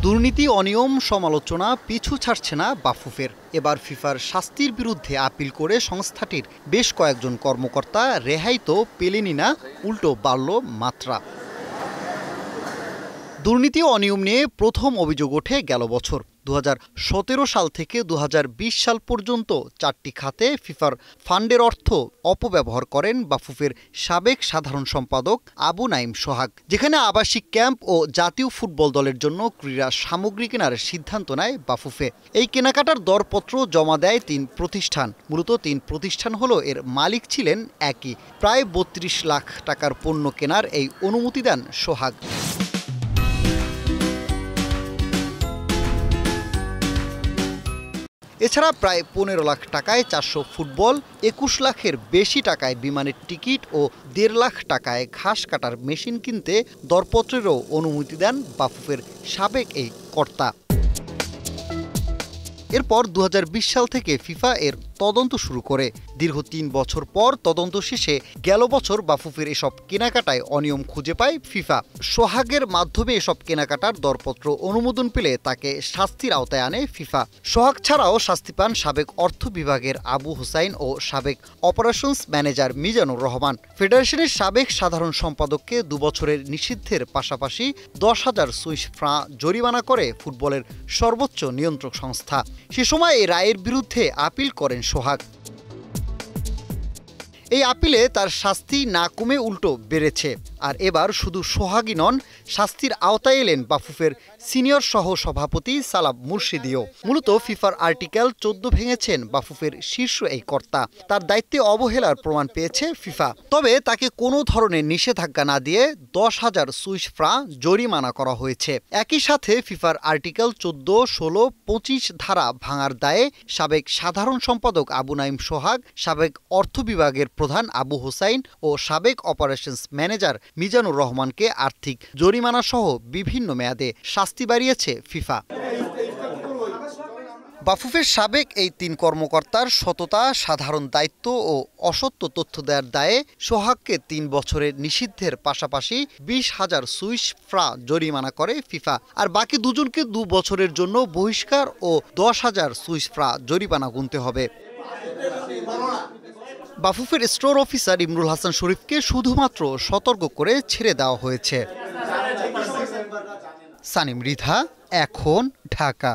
দুর্নীতি অনিয়ম সমালোচনা পিছু ছাড়ছে না বাফুফের। এবার ফিফার শাস্তির বিরুদ্ধে আপিল করে সংস্থাটির বেশ কয়েকজন কর্মকর্তা রেহাই তো পেলেনই না, উল্টো বাড়ল মাত্রা। দুর্নীতি অনিয়ম নিয়ে প্রথম অভিযোগ ওঠে গেল বছর 2017 সাল থেকে 2020 সাল পর্যন্ত 4টি খাতে ফিফার ফান্ডের অর্থ অপব্যবহার করেন বাফুফের সাবেক সাধারণ সম্পাদক আবু নাইম সোহাগ। যেখানে আবাসিক ক্যাম্প ও জাতীয় ফুটবল দলের জন্য ক্রীড়া সামগ্রী কেনার সিদ্ধান্ত নেয় বাফুফে। এই কেনাকাটার দরপত্র জমা দেয় 3 প্রতিষ্ঠান। মূলত 3 প্রতিষ্ঠান হলো এর মালিক ছিলেন একই। প্রায় 32 লাখ টাকার পণ্য কেনার এই অনুমতি দেন সোহাগ। এছাড়া প্রায় 15 লাখ টাকায় 400 ফুটবল, 21 লাখের বেশি টাকায় বিমানের টিকিট ও 1.5 লাখ টাকায় ঘাস কাটার মেশিন কিনতে দরপত্রেরও অনুমতি দেন বাফুফের সাবেক এই কর্তা। এরপর 2020 সাল থেকে ফিফা এর তদন্ত শুরু করে। দীর্ঘ 3 বছর পর তদন্ত শেষে গেল বছর বাফুফের এসব কেনাকাটায় অনিয়ম খুঁজে পায় ফিফা। সোহাগের মাধ্যমে এসব কেনাকাটার দরপত্র অনুমোদন পেলে তাকে শাস্তির আওতায় আনে ফিফা। সোহাগ ছাড়াও শাস্তি পান সাবেক অর্থ বিভাগের আবু হোসাইন ও সাবেক অপারেশনস ম্যানেজার মিজানুর রহমান। ফেডারেশনের সাবেক সাধারণ সম্পাদককে 2 বছরের নিষিদ্ধের পাশাপাশি 10,000 সুইস ফ্রাঁ জরিমানা করে ফুটবলের সর্বোচ্চ নিয়ন্ত্রক সংস্থা। সে সময় এই রায়ের বিরুদ্ধে আপিল করেন সোহাগ। এই আপিলে তার শাস্তি না কমে উল্টো বেড়েছে। আর এবার শুধু সোহাগই নন, শাস্তির আওতায় এলেন বাফুফের সিনিয়র সহ সভাপতি সালাম মুর্শিদিও। মূলত ফিফার আর্টিকেল 14 ভেঙেছেন বাফুফের শীর্ষ এই কর্তা। তার দায়িত্বে অবহেলার প্রমাণ পেয়েছে ফিফা। তবে তাকে কোনো ধরনের নিষেধাজ্ঞা না দিয়ে 10,000 সুইস ফ্রাঁ জরিমানা করা হয়েছে। একই সাথে ফিফার আর্টিকেল 14, 16, 25 ধারা ভাঙার দায়ে সাবেক সাধারণ সম্পাদক আবু নাইম সোহাগ, সাবেক অর্থ বিভাগের প্রধান আবু হোসাইন ও সাবেক অপারেশনস ম্যানেজার মিজানুর রহমানকে আর্থিক জরিমানা সহ বিভিন্ন মেয়াদে শাস্তি বাড়িয়েছে ফিফা। বাফুফের সাবেক এই 3 কর্মকর্তার সততা, সাধারণ দায়িত্ব ও অসত্য তথ্য দেওয়ার দায়ে সোহাগকে 3 বছরের নিষিদ্ধের পাশাপাশি 20,000 সুইস ফ্রাঁ জরিমানা করে ফিফা। আর বাকি দুজনকে 2 বছরের জন্য বহিষ্কার ও 10,000 সুইস ফ্রাঁ জরিমানা গুনতে হবে। বাফুফের স্টোর অফিসার ইমরুল হাসান শরীফকে শুধুমাত্র সতর্ক করে ছেড়ে দেওয়া হয়েছে। সানিম রিধা, এখন, ঢাকা।